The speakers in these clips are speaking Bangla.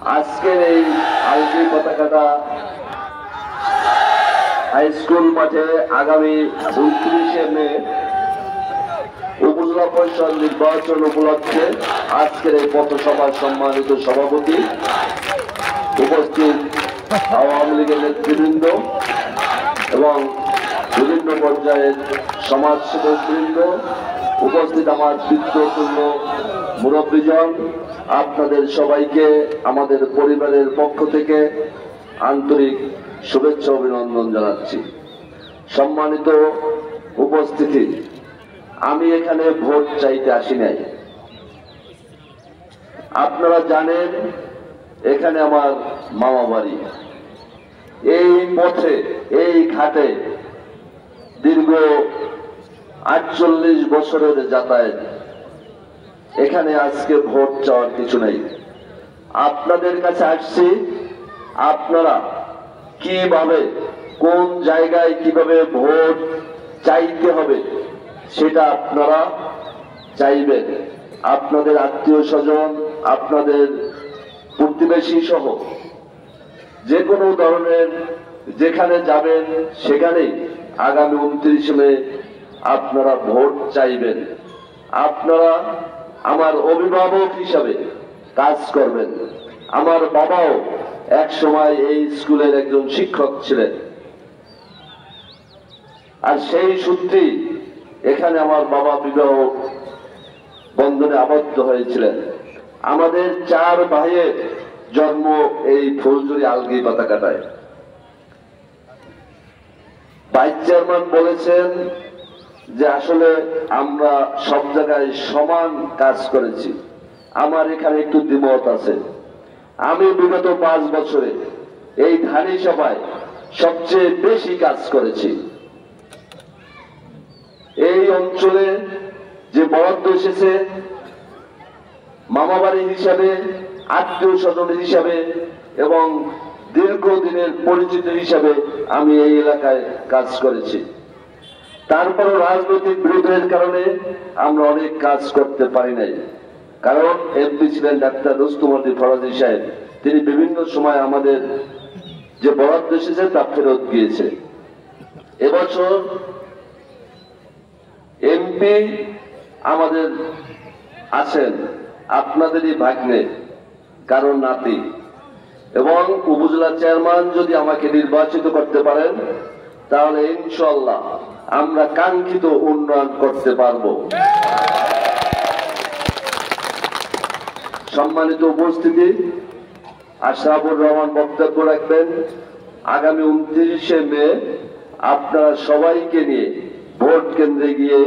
আজকের এই আলগি পতাকাটা হাই স্কুল মাঠে আগামী 29শে মে উপজেলা পরিষদ নির্বাচন উপলক্ষে আজকের এই পথসভার সম্মানিত সভাপতি, উপস্থিত আওয়ামী লীগের নেতৃবৃন্দ এবং বিভিন্ন পর্যায়ের সমাজসেবকবৃন্দ, উপস্থিত আমার পিতৃতুল্য মুরব্বীজন, আপনাদের সবাইকে আমাদের পরিবারের পক্ষ থেকে আন্তরিক শুভেচ্ছা অভিনন্দন জানাচ্ছি। সম্মানিত উপস্থিতি, আমি এখানে ভোট চাইতে আসি নাই। আপনারা জানেন এখানে আমার মামা বাড়ি। এই পথে, এই ঘাটে দীর্ঘ 48 বছরের যাতায়াত। এখানে আজকে ভোট চাওয়ার কিছু নেই। আপনাদের কাছে আসছি, আপনারা কিভাবে, কোন জায়গায় কিভাবে ভোট চাইতে হবে সেটা আপনারা চাইবেন। আপনাদের আত্মীয় স্বজন, আপনাদের প্রতিবেশী সহ যে কোনো ধরনের যেখানে যাবেন সেখানেই আগামী 29 মে আপনারা ভোট চাইবেন। আপনারা আমার অভিভাবক হিসাবে কাজ করবেন। আমার বাবাও এক সময় এই স্কুলের একজন শিক্ষক ছিলেন, আর সেই সূত্রেই এখানে আমার বাবা বিবাহ বন্ধনে আবদ্ধ হয়েছিলেন। আমাদের 4 ভাইয়ের জন্ম এই ফুলঝুরি আলগি পতাকাটায়। ভাইস চেয়ারম্যান বলেছেন যে আসলে আমরা সব জায়গায় সমান কাজ করেছি। আমার এখানে একটু দ্বিমত আছে। আমি বিগত 5 বছরে এই ধানি সভায় সবচেয়ে বেশি কাজ করেছি। এই অঞ্চলে যে বরাদ্দ এসেছে, মামাবাড়ি হিসাবে, আত্মীয় স্বজন হিসাবে এবং দীর্ঘদিনের পরিচিত হিসাবে আমি এই এলাকায় কাজ করেছি। তারপরও রাজনৈতিক বিরোধের কারণে আমরা অনেক কাজ করতে পারি নাই। কারণ এমপি ছিলেন ডাক্তার রুস্তম আলী ফরাজি সাহেব, তিনি বিভিন্ন সময় আমাদের যে বরাদ্দ এসেছে তা ফেরত গিয়েছে। এবছর এমপি আমাদের আছেন আপনাদেরই ভাগ্নে, কারণ নাতি, এবং উপজেলা চেয়ারম্যান যদি আমাকে নির্বাচিত করতে পারেন তাহলে ইনশাআল্লাহ আমরা কাঙ্ক্ষিত উন্নয়ন করতে পারব। সম্মানিত উপস্থিতি, আশরাফুর রহমান বক্তব্য রাখবেন। আগামী 29শে মে আপনারা সবাইকে নিয়ে ভোট কেন্দ্রে গিয়ে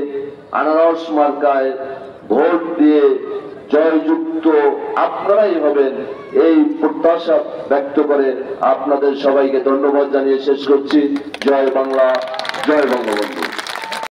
আনারস মার্কায় ভোট দিয়ে জয়যুক্ত আপনারাই হবেন, এই প্রত্যাশা ব্যক্ত করে আপনাদের সবাইকে ধন্যবাদ জানিয়ে শেষ করছি। জয় বাংলা, জয় বঙ্গবন্ধু।